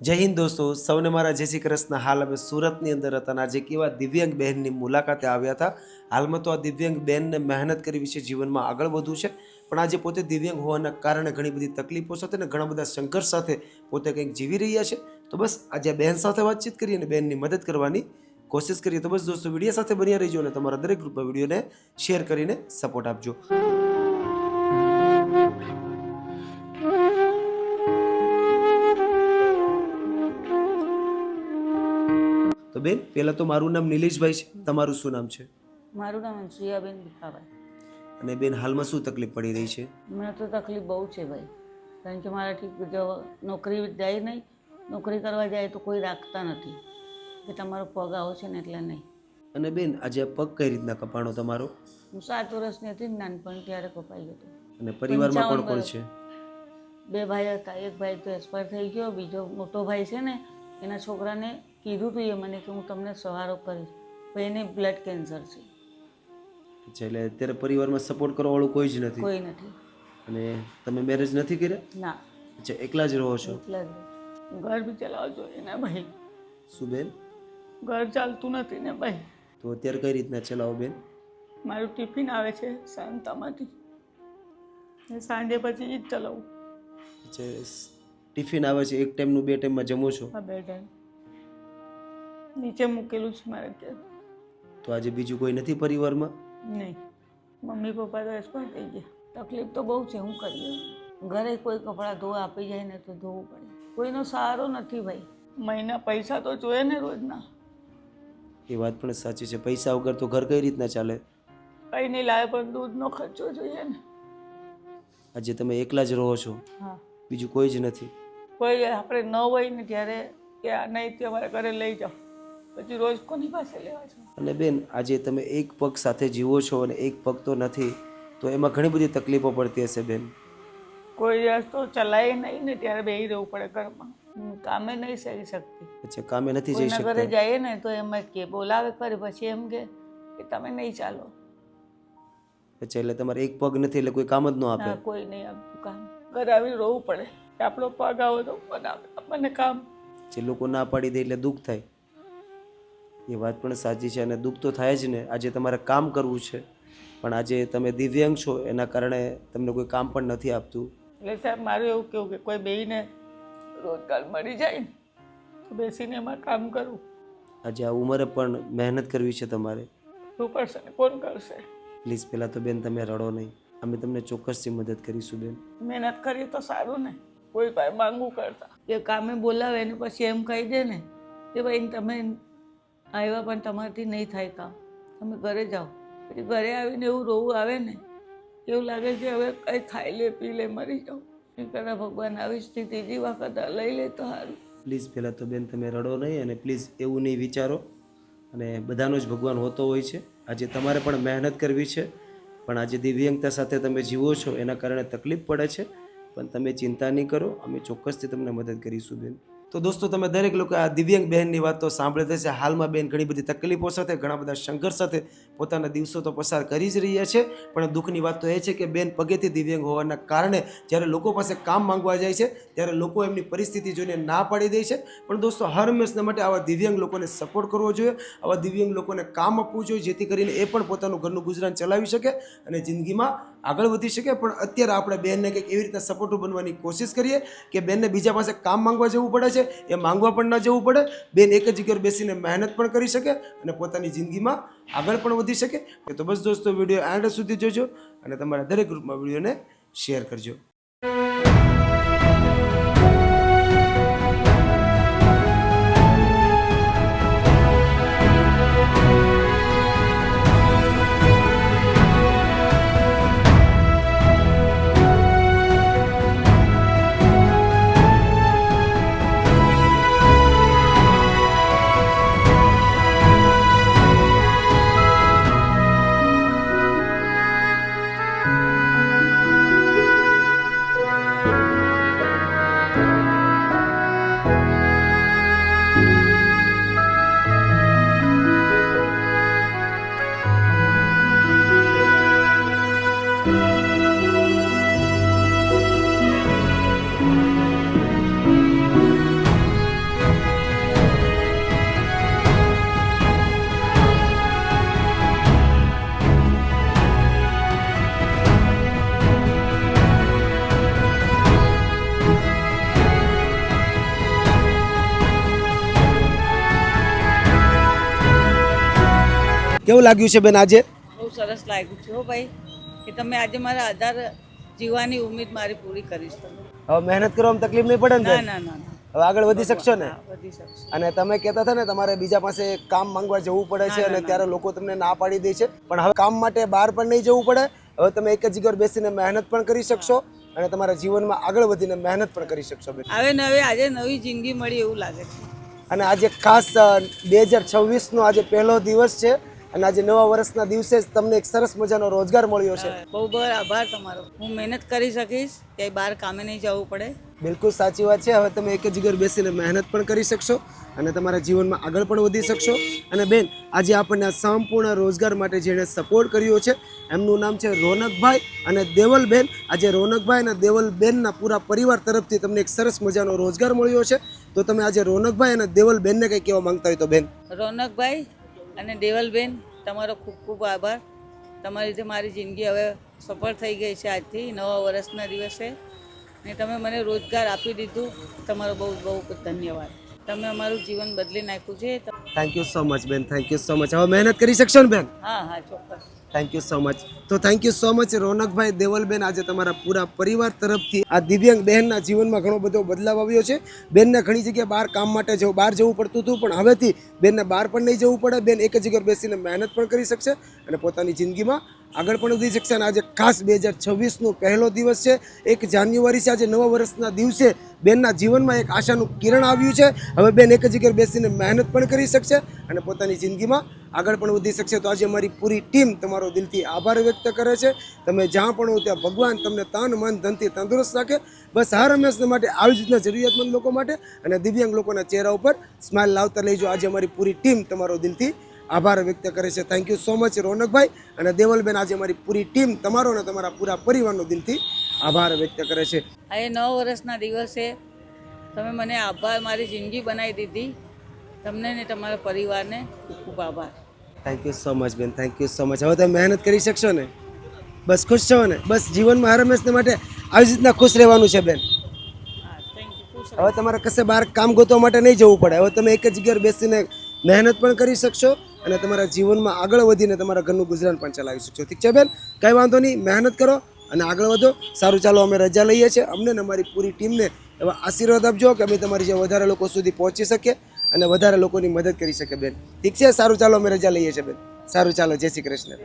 જય હિન્દ દોસ્તો, સૌને મારા જય શ્રી કૃષ્ણ. હાલ અમે સુરતની અંદર હતા અને આજે કેવા દિવ્યાંગ બહેનની મુલાકાતે આવ્યા હતા. હાલમાં તો આ દિવ્યાંગ બહેનને મહેનત કરી વિશે જીવનમાં આગળ વધવું છે, પણ આજે પોતે દિવ્યાંગ હોવાના કારણે ઘણી બધી તકલીફો સાથે અને ઘણા બધા સંઘર્ષ સાથે પોતે કંઈક જીવી રહ્યા છે. તો બસ આજે આ બહેન સાથે વાતચીત કરી અને બહેનની મદદ કરવાની કોશિશ કરીએ. તો બસ દોસ્તો, વિડીયો સાથે બન્યા રહીજો અને તમારા દરેક ગ્રુપમાં વિડીયોને શેર કરીને સપોર્ટ આપજો. તો બેન, પહેલા તો મારું નામ નિલેશભાઈ છે. તમારું શું નામ છે? મારું નામ શ્રીયાબેન ભીખાભાઈ. અને બેન, હાલમાં શું તકલીફ પડી રહી છે? મને તો તકલીફ બહુ છે ભાઈ, કારણ કે મારાથી જો નોકરી જાય નહીં, નોકરી કરવા જાય તો કોઈ રાખતા નથી કે તમારો પગ આવો છે ને એટલે નહીં. અને બેન, આજે આ પગ કઈ રીતના કપાણો તમારો? હું 7 વર્ષની હતી ને નાનપણ ત્યારે કપાઈ ગયો હતો. અને પરિવારમાં કોણ કોણ છે? 2 ભાઈ હતા. એક ભાઈ તો એક્સપાયર થઈ ગયો, બીજો મોટો ભાઈ છે ને એના છોકરાને કીધું હતું એ મને કે હું તમને સહારો કરીશ, પણ એને બ્લડ કેન્સર છે. અચ્છા, એટલે અત્યારે પરિવારમાં સપોર્ટ કરવા વાળું કોઈ જ નથી? કોઈ નથી. અને તમે મેરેજ નથી કર્યા? ના, અચ્છા, એકલા જ રહો છો? એટલા જ. ઘર બી ચલાવજો એને ભાઈ, શું બેન? ઘર ચાલતું નથી ને ભાઈ. તો અત્યારે કઈ રીતના ચલાવો બેન? મારું ટિફિન આવે છે શાંતામાંથી, સાંજે પછી એ જ ચલાવું. અચ્છા, ટિફિન આવે છે, એક ટાઈમનું 2 ટાઈમમાં જમો છો? હા, 2 ટાઈમ નીચે મૂકેલું છે મારે ઘેર. તો આજે બીજું કોઈ નથી પરિવારમાં? નહીં, મમ્મી પપ્પા તો એક્સપાયર થઈ ગયા. તકલીફ તો બહુ છે, શું કરીએ. ઘરે કોઈ કપડાં ધોવા આપી જાય ને તો ધોવું પડે. કોઈનો સહારો નથી ભાઈ. મહિના પૈસા તો જોઈએ ને રોજના. એ વાત પણ સાચી છે. પૈસા વગર તો ઘર કઈ રીતના ચાલે? કંઈ નહીં લાવે પણ દૂધનો ખર્ચો જોઈએ ને. આજે તમે એકલા જ રહો છો? હા, બીજું કોઈ જ નથી? કોઈ આપણે ન હોય ને ત્યારે કે આ નહીં તે અમારા ઘરે લઈ જાઓ, પછી રોજ કોની પાસે લેવા છો. અને બેન, આજે તમે એક પગ સાથે જીવો છો અને એક પગ તો નથી, તો એમાં ઘણી બધી તકલીફો પડતી હશે બેન? કોઈ દિવસ તો ચલાય નહીં ને ત્યારે બેસી રહેવું પડે ઘરમાં. કામે નહીં કરી શકતી. અચ્છા, કામે નથી જઈ કોઈના ઘરે શકતા? જઈએ ને તો એમ જ કે બોલાવે ખરી, પછી એમ કે તમે નહીં ચાલો. અચ્છા, એટલે તમારે એક પગ નથી એટલે કોઈ કામ જ ન આપે? ના, કોઈ નહીં આપતું કામ. ઘરે આવી રહેવું પડે. આપણો પગ આવો તો બનાવે આપણને કામ. જે લોકો ના પાડી દે એટલે દુઃખ થાય. એ વાત પણ સાચી છે અને દુઃખ તો થાય જ ને. આજે તમારે કામ કરવું છે, પણ આજે તમે દિવ્યાંગ છો એના કારણે તમને કોઈ કામ પણ નથી આપતું. એટલે સાહેબ, મારું એવું કેવું કે કોઈ બેહીને રોજગાર મળી જાય ને તો બેસીને એમાં કામ કરવું. આજે આ ઉંમરે પણ મહેનત કરવી છે તમારે. શું કરશે ને કોણ કરશે? પ્લીઝ પહેલાં તો બેન તમે રડો નહીં. અમે તમને ચોક્કસથી મદદ કરીશું બેન. મહેનત કરીએ તો સારું ને, કોઈ પાસે માંગવું કરતા. એ કામે બોલાવે ને પછી એમ કહી દે ને કે ભાઈ તમે આવ્યા પણ તમારાથી નહીં થાય કામ, તમે ઘરે જાઓ. પછી ઘરે આવીને એવું રોવું આવે ને, એવું લાગે કે હવે કંઈ ખાઈ લે પી લે મરી જાઓ. એ કરતા ભગવાન આવી સ્થિતિ ત્રીજી વખત લઈ લે તો સારું. પ્લીઝ પહેલાં તો બેન તમે રડો નહીં અને પ્લીઝ એવું નહીં વિચારો. અને બધાનો જ ભગવાન હોતો હોય છે. આજે તમારે પણ મહેનત કરવી છે, પણ આજે દિવ્યાંગતા સાથે તમે જીવો છો એના કારણે તકલીફ પડે છે, પણ તમે ચિંતા નહીં કરો, અમે ચોક્કસથી તમને મદદ કરીશું બેન. તો દોસ્તો, તમે દરેક લોકો આ દિવ્યાંગ બહેનની વાત તો સાંભળી થશે. હાલમાં બેન ઘણી બધી તકલીફો સાથે, ઘણા બધા સંઘર્ષ સાથે પોતાના દિવસો તો પસાર કરી જ રહ્યા છે, પણ દુઃખની વાત તો એ છે કે બેન પગેથી દિવ્યાંગ હોવાના કારણે જ્યારે લોકો પાસે કામ માંગવા જાય છે ત્યારે લોકો એમની પરિસ્થિતિ જોઈને ના પાડી દે છે. પણ દોસ્તો, હર હંમેશના માટે આવા દિવ્યાંગ લોકોને સપોર્ટ કરવો જોઈએ, આવા દિવ્યાંગ લોકોને કામ આપવું જોઈએ, જેથી કરીને એ પણ પોતાનું ઘરનું ગુજરાન ચલાવી શકે અને જિંદગીમાં આગળ વધી શકે. પણ અત્યારે આપણે બેનને કંઈક એવી રીતના સપોર્ટિવ બનવાની કોશિશ કરીએ કે બેનને બીજા પાસે કામ માંગવા જવું પડે છે એ માંગવા પણ ન જવું પડે. બેન એક જ જગ્યાએ બેસીને મહેનત પણ કરી શકે અને પોતાની જિંદગીમાં આગળ પણ વધી શકે. તો બસ દોસ્તો, વિડીયો એન્ડ સુધી જોજો અને તમારા દરેક ગ્રુપમાં વિડીયોને શેર કરજો. કેવું લાગ્યું છે બેન આજે? બહુ સરસ લાગ્યું છે હો ભાઈ કે તમે આજે મારા આધાર જીવવાની ઉમ્મીદ મારી પૂરી કરીશ તમે. હવે મહેનત કરવામાં તકલીફ નહીં પડે ને ના બેન? ના ના ના હવે આગળ વધી શકશો ને? હા, વધી શકશે. અને તમે કહેતા હતા ને તમારે બીજા પાસે કામ માંગવા જવું પડે છે અને ત્યારે લોકો તમને ના પાડી દે છે, પણ હવે કામ માટે બહાર પણ નહીં જવું પડે. હવે તમે એક જ જગ્યાએ બેસીને મહેનત પણ કરી શકશો અને તમારા જીવનમાં આગળ વધીને મહેનત પણ કરી શકશો બેન. હવે ને હવે આજે નવી જિંદગી મળી એવું લાગે છે. અને આજે ખાસ 2026નો આજે પહેલો દિવસ છે અને આજે નવા વર્ષના દિવસે જ તમને એક સરસ મજાનો રોજગાર મળ્યો છે. બહુ બહુ આભાર તમારો. હું મહેનત કરી શકીશ ક્યાંય બહાર કામે નહીં જવું પડે. બિલકુલ સાચી વાત છે. હવે તમે એક જ જગ્યાએ બેસીને મહેનત પણ કરી શકશો અને તમારા જીવનમાં આગળ પણ વધી શકશો. અને બેન આજે આપણને આ સંપૂર્ણ રોજગાર માટે જેણે સપોર્ટ કર્યો છે એમનું નામ છે રોનકભાઈ અને દેવલબેન. આજે રોનકભાઈ અને દેવલબેનના પૂરા પરિવાર તરફથી તમને એક સરસ મજાનો રોજગાર મળ્યો છે. તો તમે આજે રોનકભાઈ અને દેવલબેનને કંઈ કહેવા માંગતા હોય તો બેન? રોનકભાઈ અને દેવલબેન તમારો ખૂબ ખૂબ આભાર. તમારી રીતે મારી જિંદગી હવે સફળ થઈ ગઈ છે આજથી નવા વર્ષના દિવસે, ને તમે મને રોજગાર આપી દીધું. તમારો બહુ બહુ ધન્યવાદ. તમે અમારું જીવન બદલી નાખ્યું છે. થેન્ક યુ સો મચ બેન, થેન્ક યુ સો મચ. હવે મહેનત કરી શકશો ને બેન? હા હા ચોક્કસ. Thank you so much. તો થેન્ક યુ સો મચ રોનકભાઈ, દેવલબેન. આજે તમારા પૂરા પરિવાર તરફથી આ દિવ્યાંગ બહેનના જીવનમાં ઘણો બધો બદલાવ આવ્યો છે. બેનને ઘણી જગ્યાએ કામ માટે બહાર જવું પડતું હતું, પણ હવેથી બેનને બહાર પણ નહીં જવું પડે. બેન એક જગ્યાએ બેસીને મહેનત પણ કરી શકશે અને પોતાની જિંદગીમાં આગળ પણ વધી શકશે. અને આજે ખાસ 2026નો પહેલો દિવસ છે, 1 જાન્યુઆરી છે. આજે નવા વર્ષના દિવસે બેનના જીવનમાં એક આશાનું કિરણ આવ્યું છે. હવે બેન એક જગ્યાએ બેસીને મહેનત પણ કરી શકશે અને પોતાની જિંદગીમાં આગળ પણ વધી શકશે. તો આજે અમારી પૂરી ટીમ તમારો દિલથી આભાર વ્યક્ત કરે છે. તમે જ્યાં પણ હો ત્યાં ભગવાન તમને તન મન ધનથી તંદુરસ્ત રાખે. બસ હર હંમેશા માટે આવી જ રીતના જરૂરિયાતમંદ લોકો માટે અને દિવ્યાંગ લોકોના ચહેરા ઉપર સ્માઇલ લાવતા લઈજો. આજે અમારી પૂરી ટીમ તમારો દિલથી આભાર વ્યક્ત કરે છે. થેન્ક યુ સો મચ રોનકભાઈ અને દેવલબેન. આજે અમારી પૂરી ટીમ તમારો અને તમારા પૂરા પરિવારનો દિલથી આભાર વ્યક્ત કરે છે. આજે 9 વર્ષના દિવસે તમે મને આભાર, મારી જિંદગી બનાવી દીધી. તમને ને તમારા પરિવારને ખૂબ ખૂબ આભાર. થેન્ક યુ સો મચ બેન, થેન્ક યુ સો મચ. હવે તમે મહેનત કરી શકશો ને? બસ ખુશ છો ને? બસ જીવનમાં હર હંમેશા માટે આવી જ રીતના ખુશ રહેવાનું છે બેન. હા થેન્ક યુ. ખુશ રહો. હવે તમારે કશે બહાર કામ ગોતવા માટે નહીં જવું પડે. હવે તમે એક જ જગ્યાએ બેસીને મહેનત પણ કરી શકશો અને તમારા જીવનમાં આગળ વધીને તમારા ઘરનું ગુજરાન પણ ચલાવી શકશો. ઠીક છે બેન? કંઈ વાંધો નહીં, મહેનત કરો અને આગળ વધો. સારું, ચાલો અમે રજા લઈએ છીએ. અમને ને અમારી પૂરી ટીમને એવા આશીર્વાદ આપજો કે અમે તમારી જે વધારે લોકો સુધી પહોંચી શકીએ અને વધારે લોકોની મદદ કરી શકીએ બેન. ઠીક છે? સારું, ચાલો અમે રજા લઈએ છીએ બેન. સારું, ચાલો, જય શ્રી કૃષ્ણ.